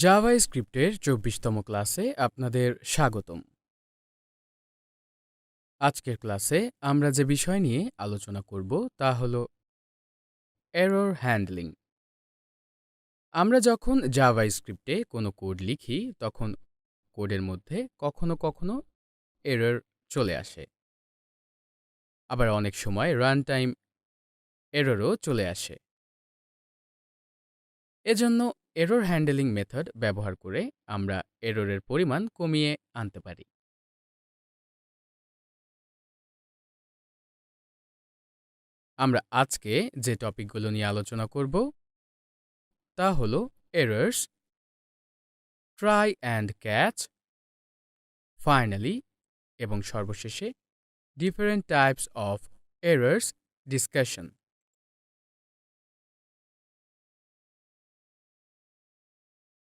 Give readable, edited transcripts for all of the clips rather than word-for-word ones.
জাভাস্ক্রিপ্টের ২৪তম ক্লাসে আপনাদের স্বাগতম। আজকের ক্লাসে আমরা যে বিষয় নিয়ে আলোচনা করব তা হল এরর হ্যান্ডলিং। আমরা যখন জাভাস্ক্রিপ্টে কোনো কোড লিখি তখন কোডের মধ্যে কখনো কখনো এরর চলে আসে, আবার অনেক সময় রান টাইম এররও চলে আসে। এজন্য এরর হ্যান্ডলিং মেথড ব্যবহার করে আমরা এররের পরিমাণ কমিয়ে আনতে পারি। আমরা আজকে যে টপিকগুলো নিয়ে আলোচনা করব তা হল errors, try and catch, finally এবং সর্বশেষে different types of errors discussion.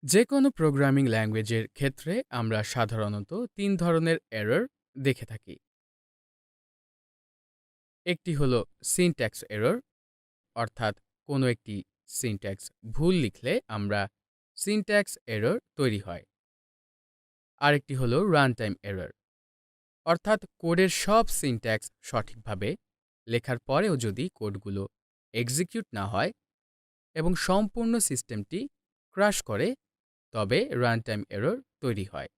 যে কোনো প্রোগ্রামিং ল্যাঙ্গুয়েজের ক্ষেত্রে আমরা সাধারণত ৩ ধরনের এরর দেখে থাকি। একটি হল সিনট্যাক্স এরর, অর্থাৎ কোনো একটি সিনট্যাক্স ভুল লিখলে আমরা সিনট্যাক্স এরর তৈরি হয়। আরেকটি হল রান টাইম এরর, অর্থাৎ কোডের সব সিনট্যাক্স সঠিকভাবে লেখার পরেও যদি কোডগুলো এক্সিকিউট না হয় এবং সম্পূর্ণ সিস্টেমটি ক্র্যাশ করে তবে রান টাইম এরর তৈরি হয়।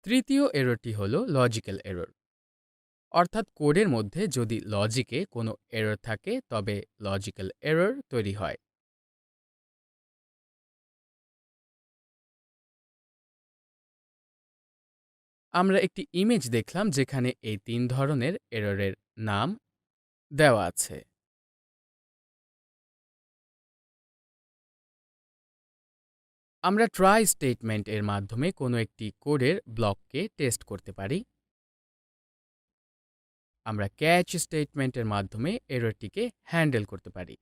তৃতীয় এররটি হল লজিক্যাল এরর, অর্থাৎ কোডের মধ্যে যদি লজিকে কোনো এরর থাকে তবে লজিক্যাল এরর তৈরি হয়। আমরা একটি ইমেজ দেখলাম যেখানে এই ৩ ধরনের এররের নাম দেওয়া আছে। আমরা ট্রাই স্টেটমেন্ট এর মাধ্যমে কোনো একটি কোডের ব্লককে টেস্ট করতে পারি। আমরা ক্যাচ স্টেটমেন্টের মাধ্যমে এররটিকে হ্যান্ডেল করতে পারি।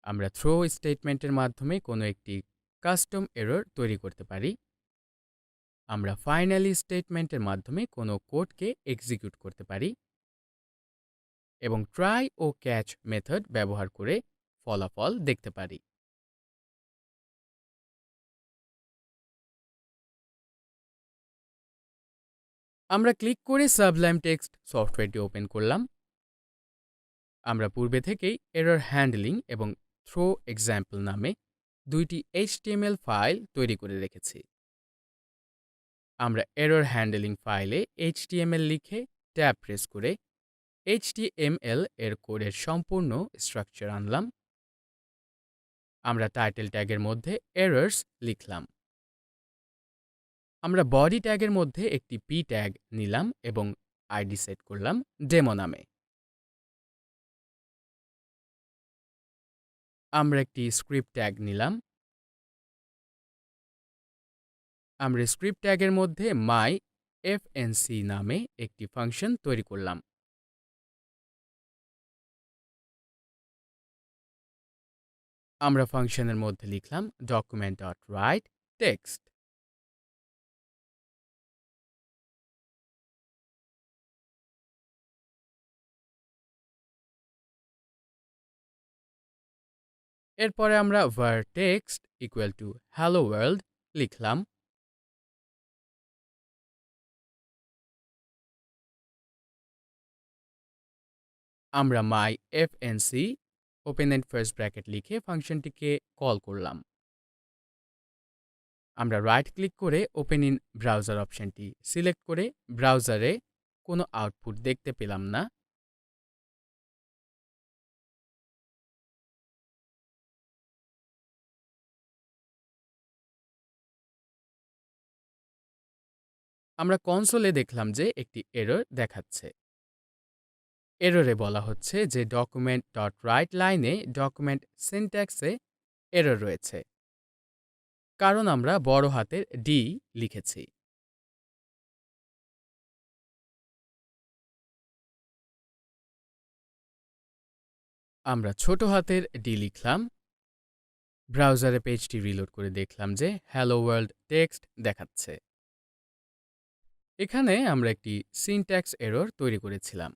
আমরা থ্রো স্টেটমেন্টের মাধ্যমে কোনো একটি কাস্টম এরর তৈরি করতে পারি। আমরা ফাইনালি স্টেটমেন্টের মাধ্যমে কোনো কোডকে এক্সিকিউট করতে পারি এবং ট্রাই ও ক্যাচ মেথড ব্যবহার করে ফলাফল দেখতে পারি। আমরা ক্লিক করে সাবলাইম টেক্সট সফটওয়্যারটি ওপেন করলাম। আমরা পূর্বে থেকেই এরর হ্যান্ডলিং এবং থ্রো এক্সাম্পল নামে দুইটি HTML ফাইল তৈরি করে রেখেছি। আমরা এরর হ্যান্ডলিং ফাইলে HTML লিখে ট্যাব প্রেস করে HTML এর কোডের সম্পূর্ণ স্ট্রাকচার আনলাম। আমরা টাইটেল ট্যাগের মধ্যে এরর্স লিখলাম। আমরা বডি ট্যাগের মধ্যে একটি p ট্যাগ নিলাম এবং আইডি সেট করলাম ডেমো নামে। আমরা একটি স্ক্রিপ্ট ট্যাগ নিলাম। আমরা স্ক্রিপ্ট ট্যাগের মধ্যে myFNC নামে একটি ফাংশন তৈরি করলাম। আমরা ফাংশনের মধ্যে লিখলাম document.writeText। এরপরে আমরা var text equal to hello world লিখলাম। আমরা myFNC open and first bracket লিখে ফাংশনটিকে কল করলাম। আমরা রাইট ক্লিক করে ওপেন ইন ব্রাউজার অপশনটি সিলেক্ট করে ব্রাউজারে কোনো আউটপুট দেখতে পেলাম না। আমরা কনসোলে দেখলাম যে একটি এরর দেখাচ্ছে। এররে বলা হচ্ছে যে document.write লাইনে ডকুমেন্ট সিনট্যাক্সে এরর রয়েছে, কারণ আমরা বড় হাতের D লিখেছি। আমরা ছোট হাতের D লিখলাম। ব্রাউজারে পেজটি রিলোড করে দেখলাম যে হ্যালো ওয়ার্ল্ড টেক্সট দেখাচ্ছে। এখানে আমরা একটি সিনট্যাক্স এরর তৈরি করেছিলাম।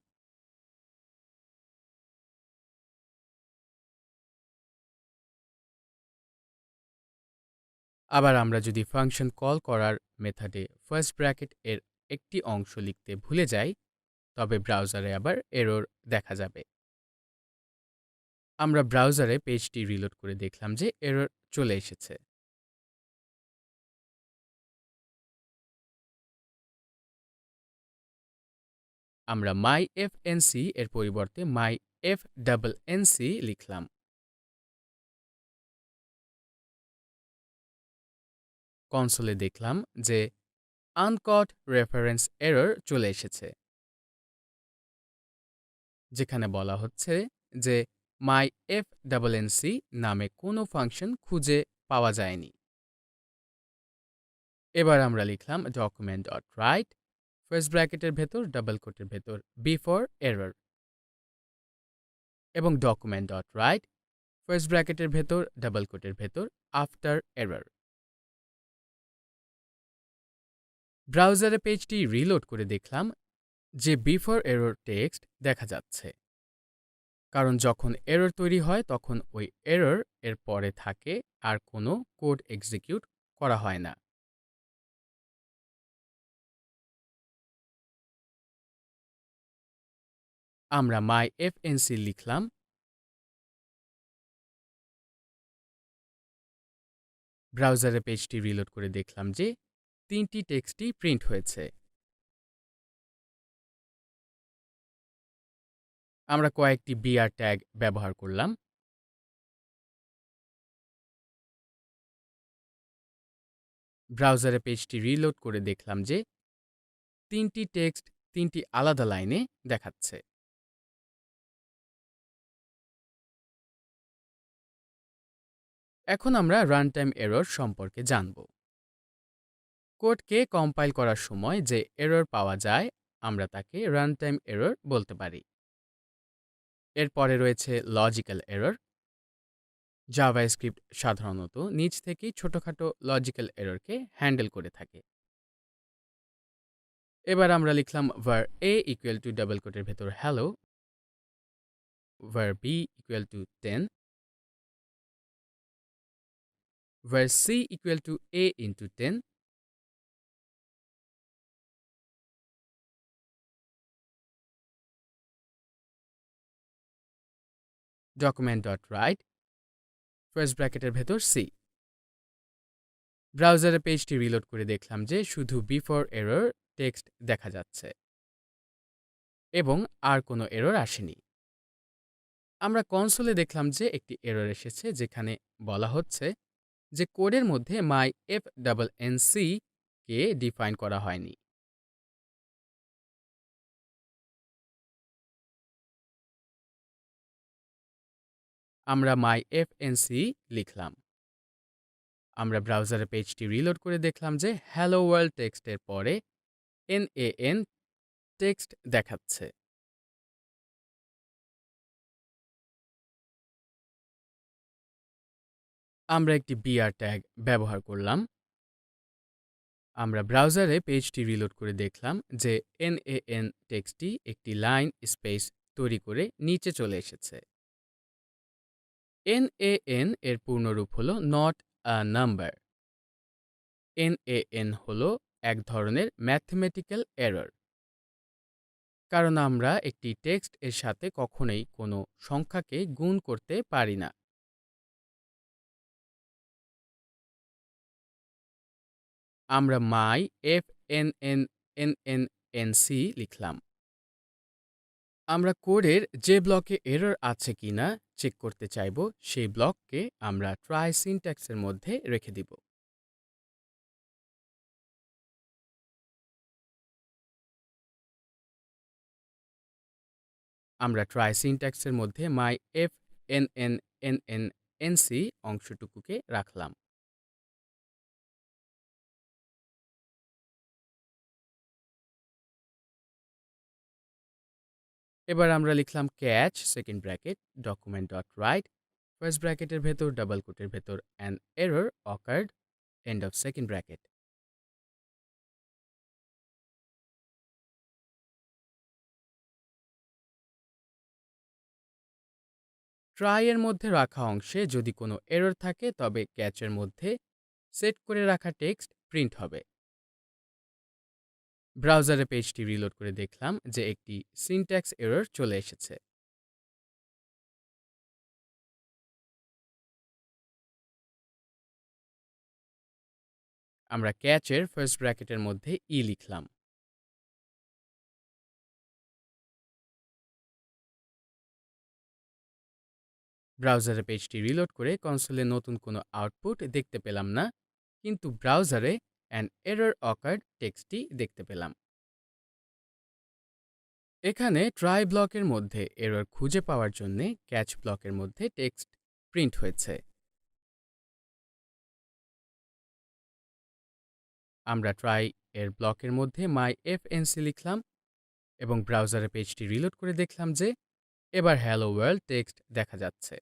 আবার আমরা যদি ফাংশন কল করার মেথডে ফার্স্ট ব্র্যাকেট এর একটি অংশ লিখতে ভুলে যাই, তবে ব্রাউজারে আবার এরর দেখা যাবে। আমরা ব্রাউজারে পেজটি রিলোড করে দেখলাম যে এরর চলে এসেছে। আমরা myFNC এর পরিবর্তে myFNNC লিখলাম। কনসোলে দেখলাম যে আনকট রেফারেন্স এরর চলে এসেছে, যেখানে বলা হচ্ছে যে myFNNC নামে কোনো ফাংশন খুঁজে পাওয়া যায়নি। এবার আমরা লিখলাম document.write ফার্স্ট ব্র্যাকেটের ভেতর ডাবল কোটের ভেতর বিফোর এরর এবং document.write ফার্স্ট ব্র্যাকেটের ভেতর ডাবল কোটের ভেতর আফটার এরর। ব্রাউজারে পেজটি রিলোড করে দেখলাম যে বিফোর এরর টেক্সট দেখা যাচ্ছে, কারণ যখন এরর তৈরি হয় তখন ওই এরর এর পরে থাকে আর কোনো কোড এক্সিকিউট করা হয় না। আমরা myFNC লিখলাম। ব্রাউজারে পেজটি রিলোড করে দেখলাম যে 3টি টেক্সটই প্রিন্ট হয়েছে। আমরা কয়েকটি বিআর ট্যাগ ব্যবহার করলাম। ব্রাউজারে পেজটি রিলোড করে দেখলাম যে 3টি টেক্সট 3টি আলাদা লাইনে দেখাচ্ছে। এখন আমরা রানটাইম এরর সম্পর্কে জানব। কোডকে কম্পাইল করার সময় যে এরর পাওয়া যায় আমরা তাকে রানটাইম এরর বলতে পারি। এরপরে রয়েছে লজিক্যাল এরর। জাভাস্ক্রিপ্ট সাধারণত নিজ থেকেই ছোটখাটো লজিক্যাল এররকে হ্যান্ডেল করে থাকে। এবার আমরা লিখলাম var a equal to double কোটের ভেতর hello, var b equal to 10, var c equal to a into 10, document.write first ব্র্যাকেটের ভেতর c। ব্রাউজারে পেজটি রিলোড করে দেখলাম যে শুধু বিফোর এরর টেক্সট দেখা যাচ্ছে এবং আর কোনো এরর আসেনি। আমরা কনসোলে দেখলাম যে একটি এরর এসেছে, যেখানে বলা হচ্ছে যে কোডের মধ্যে myFNNC কে ডিফাইন করা হয়নি। আমরা myFNC লিখলাম। আমরা ব্রাউজারে পেজটি রিলোড করে দেখলাম যে হ্যালো ওয়ার্ল্ড টেক্সটের পরে NaN টেক্সট দেখাচ্ছে। আমরা একটি বিআর ট্যাগ ব্যবহার করলাম। আমরা ব্রাউজারে পেজটি রিলোড করে দেখলাম যে NaN টেক্সটটি একটি লাইন স্পেস তৈরি করে নিচে চলে এসেছে। NaN এর পূর্ণরূপ হল নট আ নাম্বার। NaN হল এক ধরনের ম্যাথমেটিক্যাল এরর, কারণ আমরা একটি টেক্সট এর সাথে কখনোই কোনো সংখ্যাকে গুণ করতে পারি না। আমরা myFNNNNC লিখলাম। আমরা কোডের যে ব্লকে এরর আছে কিনা চেক করতে চাইব, সেই ব্লককে আমরা ট্রাই সিনট্যাক্সের মধ্যে রেখে দিব। আমরা ট্রাই সিনট্যাক্সের মধ্যে myFNNNNC অংশটুকুকে রাখলাম। এবার আমরা লিখলাম catch second bracket document.write first ব্র্যাকেটের ভেতর ডাবল কোটের ভেতর an error occurred end of second bracket। Try এর মধ্যে রাখা অংশে যদি কোনো এরর থাকে তবে ক্যাচের মধ্যে সেট করে রাখা টেক্সট প্রিন্ট হবে। ব্রাউজারে পেজটি রিলোড করে দেখলাম যে একটি সিনট্যাক্স এরর চলে এসেছে। আমরা ক্যাচের ফার্স্ট ব্র্যাকেটের মধ্যে লিখলাম। ব্রাউজারে পেজটি রিলোড করে কনসোলে নতুন কোনো আউটপুট দেখতে পেলাম না, কিন্তু ব্রাউজারে অ্যান এরর অকার্ড টেক্সটটি দেখতে পেলাম। এখানে ট্রাই ব্লকের মধ্যে এরর খুঁজে পাওয়ার জন্য ক্যাচ ব্লকের মধ্যে টেক্সট প্রিন্ট হয়েছে। আমরা ট্রাই এর ব্লকের মধ্যে মাই এফএনসি লিখলাম এবং ব্রাউজারে পেজটি রিলোড করে দেখলাম যে এবার হ্যালো ওয়ার্ল্ড টেক্সট দেখা যাচ্ছে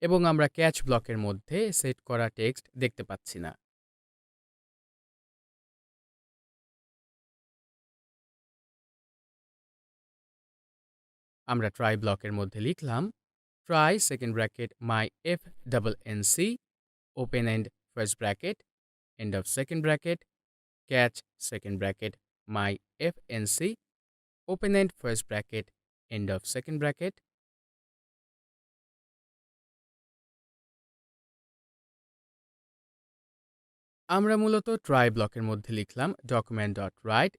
এবং আমরা ক্যাচ ব্লকের মধ্যে সেট করা টেক্সট দেখতে পাচ্ছি না। আমরা ট্রাই ব্লকের মধ্যে লিখলাম try second bracket my F double N C open and first bracket end of second bracket catch second bracket my F N C open and first bracket end of second bracket. আমরা মূলত try ব্লকের মধ্যে লিখলাম document dot write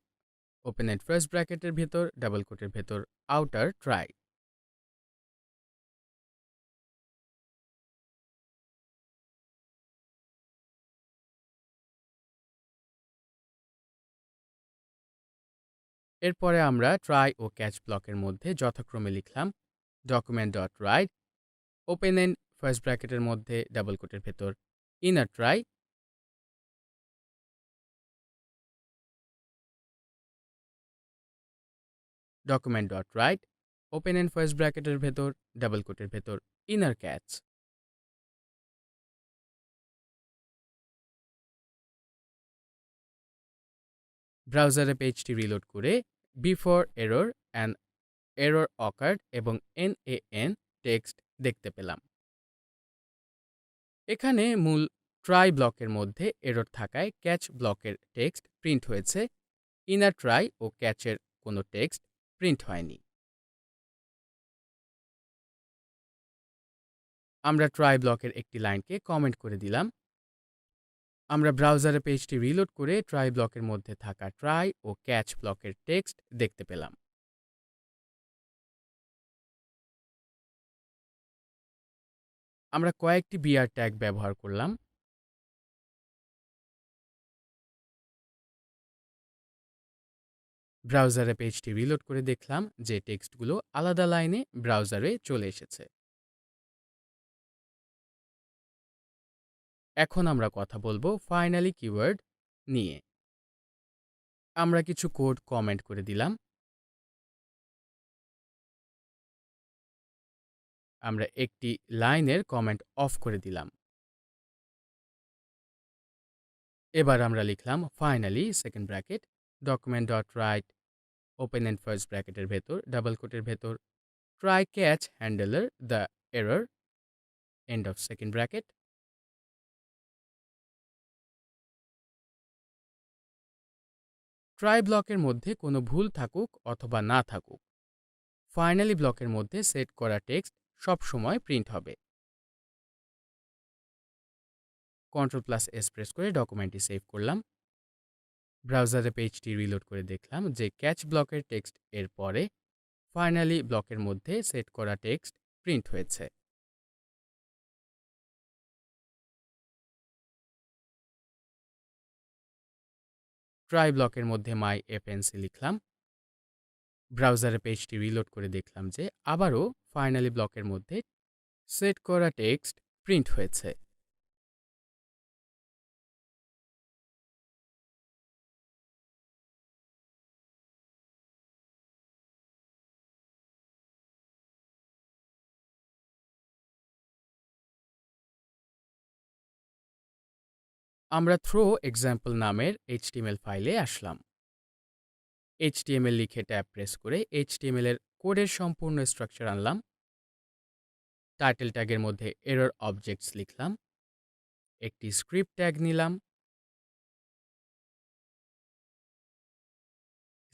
open and first ব্র্যাকেটের ভেতর double কোটের ভেতর outer try. এরপরে আমরা ট্রাই ও ক্যাচ ব্লকের মধ্যে যথাক্রমে লিখলাম document dot write open and first ব্র্যাকেটের মধ্যে ডাবল কোটের ভেতর inner try, document dot write open and first ব্র্যাকেটের ভেতর ডাবল কোটের ভেতর ইনার ক্যাচ। ব্রাউজারে পেজটি রিলোড করে before error and error occurred এবং NaN টেক্সট দেখতে পেলাম। এখানে মূল ট্রাই ব্লকের মধ্যে এরর থাকায় ক্যাচ ব্লকের টেক্সট প্রিন্ট হয়েছে, ইনার ট্রাই ও ক্যাচের কোনো টেক্সট প্রিন্ট হয়নি। আমরা ট্রাই ব্লকের একটি লাইনকে কমেন্ট করে দিলাম। আমরা ব্রাউজারে পেজটি রিলোড করে ট্রাই ব্লকের মধ্যে থাকা ট্রাই ও ক্যাচ ব্লকের টেক্সট দেখতে পেলাম। আমরা কয়েকটি বিআর ট্যাগ ব্যবহার করলাম। ব্রাউজারে পেজটি রিলোড করে দেখলাম যে টেক্সটগুলো আলাদা লাইনে ব্রাউজারে চলে এসেছে। এখন আমরা কথা বলবো ফাইনালি কিওয়ার্ড নিয়ে। আমরা কিছু কোড কমেন্ট করে দিলাম। আমরা একটি লাইনের কমেন্ট অফ করে দিলাম। এবার আমরা লিখলাম finally second bracket document dot write open and first ব্র্যাকেটের ভেতর ডাবল কোটের ভেতর try catch handler the error end of second bracket. Try ব্লকের মধ্যে কোনো ভুল থাকুক অথবা না থাকুক, ফাইনালি ব্লকের মধ্যে সেট করা টেক্সট সবসময় প্রিন্ট হবে। Ctrl+S প্রেস করে ডকুমেন্টটি সেভ করলাম। ব্রাউজারে পেজটি রিলোড করে দেখলাম যে ক্যাচ ব্লকের টেক্সট এর পরে ফাইনালি ব্লকের মধ্যে সেট করা টেক্সট প্রিন্ট হয়েছে। ট্রাই ব্লকের মধ্যে মাই এফএনসি লিখলাম। ব্রাউজারে পেজটি রিলোড করে দেখলাম যে আবারও ফাইনালি ব্লকের মধ্যে সেট করা টেক্সট প্রিন্ট হয়েছে। আমরা থ্রো এক্সাম্পল নামের HTML ফাইলে আসলাম। HTML লিখে ট্যাব প্রেস করে HTML এর কোডের সম্পূর্ণ স্ট্রাকচার আনলাম। টাইটেল ট্যাগের মধ্যে এরর অবজেক্টস লিখলাম। একটি স্ক্রিপ্ট ট্যাগ নিলাম।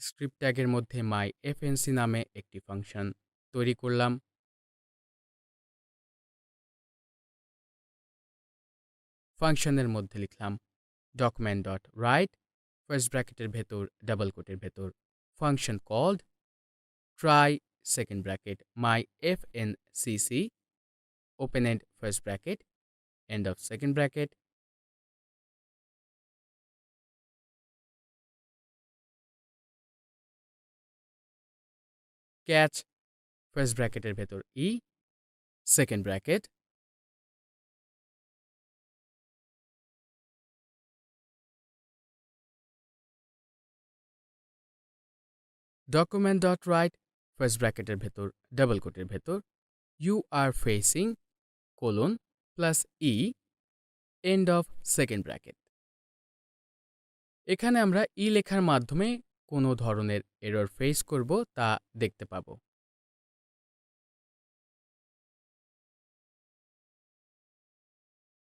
স্ক্রিপ্ট ট্যাগের মধ্যে myFNC নামে একটি ফাংশন তৈরি করলাম। ফাংশনের মধ্যে লিখলাম document.write ফার্স্ট ব্র্যাকেটের ভেতর ডাবল কোটের ভেতর function called try second bracket myFNCC open and first bracket end of second bracket catch first ব্র্যাকেটের ভেতর e second bracket document.write first ব্র্যাকেটের ভেতর ডাবল কোটের ভেতর you are facing colon plus e end of second bracket। এখানে আমরা ই লেখার মাধ্যমে কোনো ধরনের এরর ফেস করব তা দেখতে পাবো।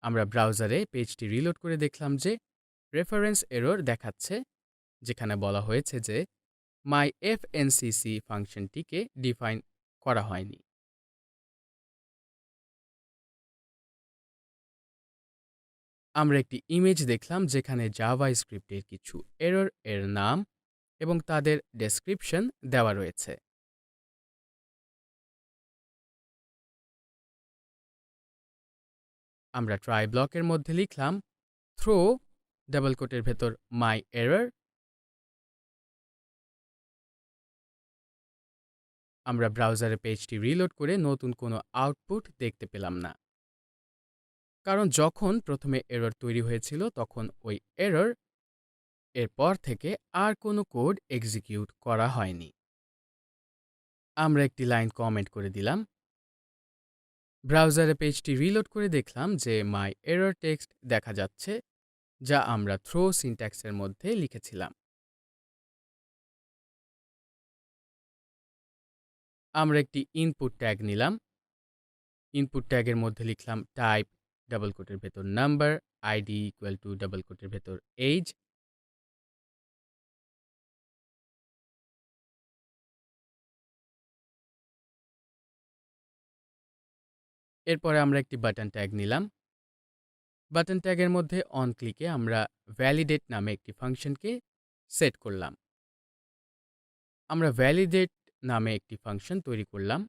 আমরা ব্রাউজারে পেজটি রিলোড করে দেখলাম যে রেফারেন্স এরর দেখাচ্ছে, যেখানে বলা হয়েছে যে myFNCC ফাংশনটিকে ডিফাইন করা হয়নি। আমরা একটি ইমেজ দেখলাম যেখানে জাভা স্ক্রিপ্টের কিছু এরর এর নাম এবং তাদের ডেসক্রিপশন দেওয়া রয়েছে। আমরা ট্রাই ব্লকের মধ্যে লিখলাম থ্রো ডাবল কোটের ভেতর মাই এরর। আমরা ব্রাউজারে পেজটি রিলোড করে নতুন কোনো আউটপুট দেখতে পেলাম না, কারণ যখন প্রথমে এরর তৈরি হয়েছিল তখন ওই এরর এরপর থেকে আর কোনো কোড এক্সিকিউট করা হয়নি। আমরা একটি লাইন কমেন্ট করে দিলাম। ব্রাউজারে পেজটি রিলোড করে দেখলাম যে মাই এরর টেক্সট দেখা যাচ্ছে, যা আমরা থ্রো সিনট্যাক্সের মধ্যে লিখেছিলাম। আমরা একটি ইনপুট ট্যাগ নিলাম। ইনপুট ট্যাগের মধ্যে লিখলাম টাইপ ডাবল কোটের ভেতর number ID equal to double কোটের ভেতর এজ। এরপরে আমরা একটি বাটন ট্যাগ নিলাম। বাটন ট্যাগের মধ্যে অন ক্লিকে আমরা ভ্যালিডেট নামে একটি ফাংশনকে সেট করলাম। আমরা ভ্যালিডেট নামে একটি ফাংশন তৈরি করলাম।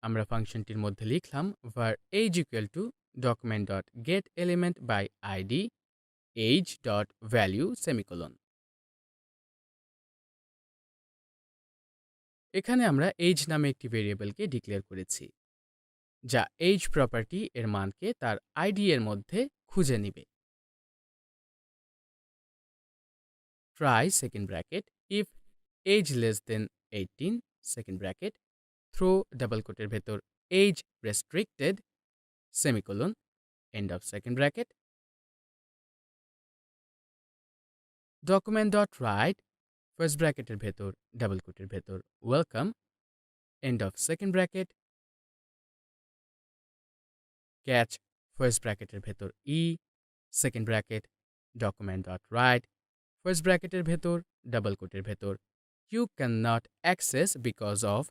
আমরা ফাংশনটির মধ্যে লিখলাম var age equal to document.getElement by id age.value semicolon. এখানে আমরা age নামে একটি ভেরিয়েবলকে ডিক্লেয়ার করেছি, যা age প্রপার্টি এর মানকে তার আইডি এর মধ্যে খুঁজে নিবে। try second bracket if age less than 18 second bracket throw double কোটের ভেতর age restricted semicolon end of second bracket document.write first ব্র্যাকেটের ভেতর ডাবল কোটের ভেতর welcome end of second bracket catch first ব্র্যাকেটের ভেতর e second bracket document.write first ব্র্যাকেটের ভেতর ডাবল কোটের ভেতর you cannot access because of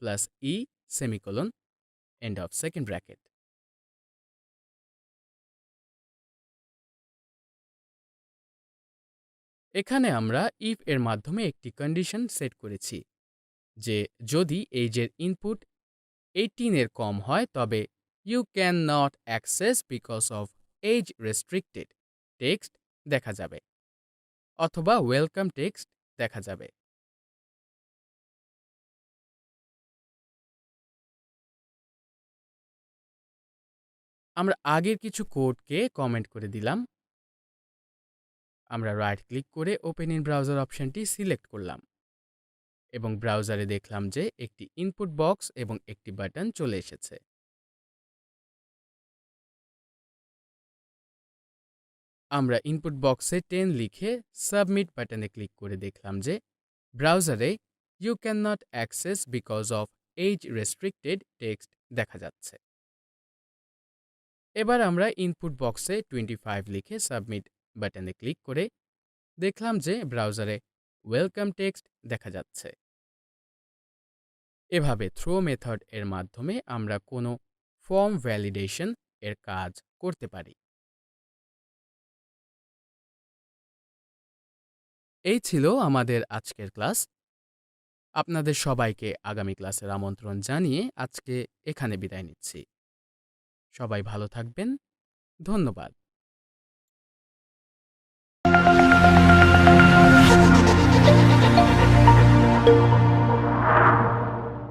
plus e semicolon end of second bracket। এখানে আমরা if এর মাধ্যমে একটি কন্ডিশন সেট করেছি যে যদি এজের ইনপুট 18 এর কম হয় তবে you cannot access because of age restricted text দেখা যাবে অথবা ওয়েলকাম টেক্সট দেখা যাবে। আমরা আগের কিছু কোডকে কমেন্ট করে দিলাম। আমরা রাইট ক্লিক করে ওপেন ইন ব্রাউজার অপশনটি সিলেক্ট করলাম এবং ব্রাউজারে দেখলাম যে একটি ইনপুট বক্স এবং একটি বাটন চলে এসেছে। আমরা ইনপুট বক্সে 10 লিখে সাবমিট বাটনে ক্লিক করে দেখলাম যে ব্রাউজারে you can not access because of as restricted text দেখা যাচ্ছে। এবার আমরা ইনপুট বক্সে 25 লিখে সাবমিট বাটনে ক্লিক করে দেখলাম যে ব্রাউজারে ওয়েলকাম টেক্সট দেখা যাচ্ছে। এভাবে থ্রো মেথড এর মাধ্যমে আমরা কোনো ফর্ম ভ্যালিডেশন এর কাজ করতে পারি। এই ছিল আমাদের আজকের ক্লাস। আপনাদের সবাইকে আগামী ক্লাসের আমন্ত্রণ জানিয়ে আজকে এখানে বিদায় নিচ্ছি। সবাই ভালো থাকবেন। ধন্যবাদ।